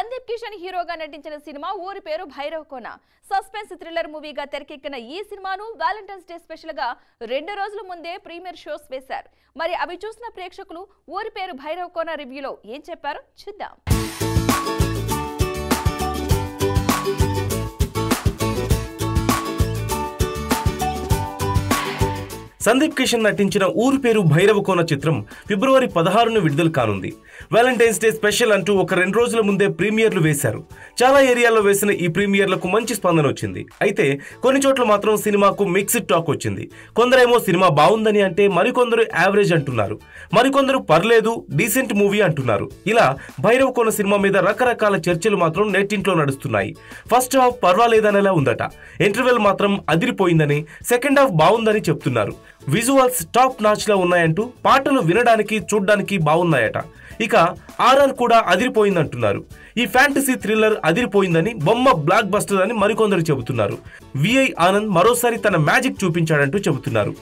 సందీప్ కిషన్ హీరోగా నటించిన సినిమా ఊరి పేరు భైరవ్ కోన. సస్పెన్స్ థ్రిల్లర్ మూవీగా తెరకెక్కిన ఈ సినిమాను వాలంటైన్స్ డే స్పెషల్ గా 2 రోజుల ముందే ప్రీమియర్ షోస్ వేశారు. మరి అవి చూసిన ప్రేక్షకులు ఊరి పేరు భైరవ్ కోన రివ్యూలో ఏం చెప్పారో చూద్దాం. సందీప్ కిషన్ నటించిన ఊరు పేరు భైరవ కోన చిత్రం ఫిబ్రవరి 16న విడుదల కానుంది. వాలంటైన్స్ డే స్పెషల్ అంటూ ఒక 2 రోజుల ముందే ప్రీమియర్లు వేశారు. చాలా ఏరియాల్లో వేసిన ఈ ప్రీమియర్లకు మంచి స్పందన వచ్చింది. అయితే కొన్ని చోట్ల మాత్రం సినిమాకు మిక్స్డ్ టాక్ వచ్చింది. కొందరేమో సినిమా బాగుందని అంటే మరికొందరు యావరేజ్ అంటున్నారు. మరికొందరు పర్లేదు డీసెంట్ మూవీ అంటున్నారు. ఇలా భైరవ కోన సినిమా మీద రకరకాల చర్చలు మాత్రం నెట్టింట్లో నడుస్తున్నాయి. ఫస్ట్ హాఫ్ పర్వాలేదనేలా ఉందట. ఇంటర్వెల్ మాత్రం అదిరిపోయిందని, సెకండ్ హాఫ్ బాగుందని చెప్తున్నారు. విజువల్స్ టాప్ నాచ్ లా ఉన్నాయంటూ, పాటలు వినడానికి చూడ్డానికి బాగున్నాయట. ఇక ఆర్ఆర్ కూడా అదిరిపోయిందంటున్నారు. ఈ ఫ్యాంటసీ థ్రిల్లర్ అదిరిపోయిందని, బొమ్మ బ్లాక్ బస్టర్ అని మరికొందరు చెబుతున్నారు. విఐ ఆనంద్ మరోసారి తన మ్యాజిక్ చూపించాడంటూ చెబుతున్నారు.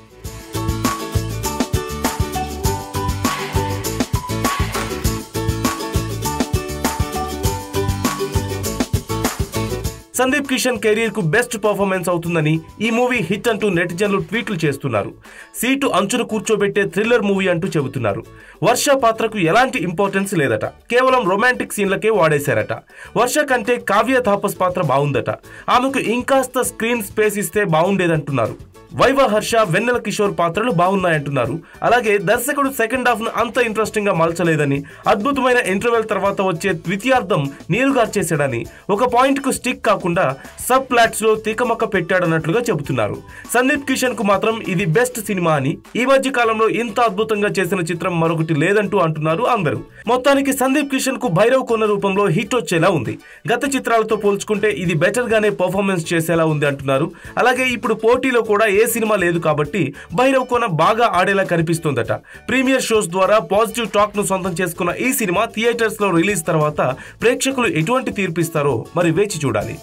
సందీప్ కిషన్ కెరీర్ కు బెస్ట్ పర్ఫార్మెన్స్ అవుతుందని, ఈ మూవీ హిట్ అంటూ నెటిజన్లు ట్వీట్లు చేస్తున్నారు. సీటు అంచును కూర్చోబెట్టే థ్రిల్లర్ మూవీ అంటూ చెబుతున్నారు. వర్ష పాత్రకు ఎలాంటి ఇంపార్టెన్స్ లేదట. కేవలం రొమాంటిక్ సీన్లకే వాడేశారట. వర్ష కంటే కావ్య తాపస్ పాత్ర బాగుందట. ఆమెకు ఇంకాస్త స్క్రీన్ స్పేస్ ఇస్తే బాగుండేదంటున్నారు. వైవ హర్ష, వెన్నెల కిషోర్ పాత్రలు బాగున్నాయంటున్నారు. అలాగే దర్శకుడు సెకండ్ హాఫ్ ను అంత ఇంట్రెస్టింగ్ గా మలచలేదని, అద్భుతమైన ఇంటర్వెల్ తర్వాత వచ్చే ద్వితీయార్థం నీరుగార్చేశాడని, ఒక పాయింట్ కు స్టిక్ కాకుండా సబ్ ప్లాట్స్ లో తికమక్క పెట్టాడన్నట్లుగా చెబుతున్నారు. సందీప్ కిషన్ కు మాత్రం ఇది బెస్ట్ సినిమా అని, ఈ మధ్య కాలంలో ఇంత అద్భుతంగా చేసిన చిత్రం మరొకటి లేదంటూ అంటున్నారు అందరూ. మొత్తానికి సందీప్ కిషన్ కు భైరవ్ కోన రూపంలో హిట్ వచ్చేలా ఉంది. గత చిత్రాలతో పోల్చుకుంటే ఇది బెటర్ గానే పర్ఫార్మెన్స్ చేసేలా ఉంది అంటున్నారు. అలాగే ఇప్పుడు పోటీలో కూడా ఏ సినిమా లేదు కాబట్టి భైరవ్ కోన బాగా ఆడేలా కనిపిస్తోందట. ప్రీమియర్ షోస్ ద్వారా పాజిటివ్ టాక్ ను సొంతం చేసుకున్న ఈ సినిమా థియేటర్స్ లో రిలీజ్ తర్వాత ప్రేక్షకులు ఎటువంటి తీర్పిస్తారో మరి వేచి చూడాలి.